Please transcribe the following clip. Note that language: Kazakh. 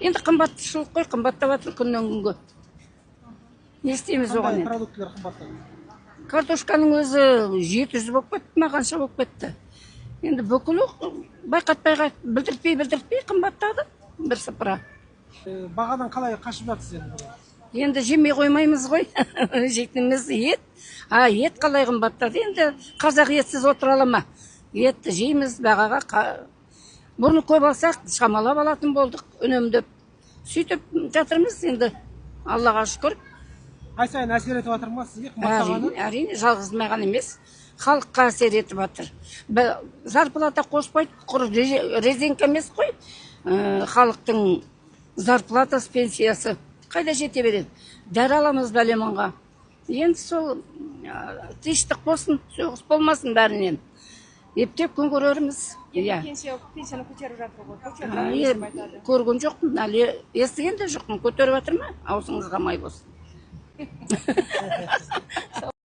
Енді қымбатшылық қой, қымбаттап жатыр күннен күнге. Не істейміз оған енді? Продуктілер қымбаттады. Картошканың өзі 700 болып кетті, қанша болып кетті. Енді бүкілі байқатпай білдіртпей қымбаттады бір сыпыра. Бағадан қалай қашып жатсыз енді? Енді жемей қоймаймыз ғой. Жейтініміз ет. Ет қалай қымбаттады? Енді қазақ етсіз отыра ала ма? Етті жейміз, бағаға бұрын көп алсақ, шамалап алатын болдық, үнемдеп. Сөйтіп жатырмыз енді, Аллаға шүкір. Ай сайын әсер етіп жатыр ма сізге қымбаттағаны? Әрине, жалғыз маған емес, халыққа әсер етіп жатыр. Зарплата қоспайды, құр резинка емес қой. Халықтың зарплатасы, пенсиясы қайда жете береді? Дәрі аламыз бәлемонға. Енді сол тиіштік болсын, соғыс болмасын бәрінен. Ептеп күн көреріміз. Пенсияны көтеріп жатыр ғой. Көрген жоқпын, әлі естіген де жоқпын. Көтеріп жатыр ма? Аузыңызға май болсын.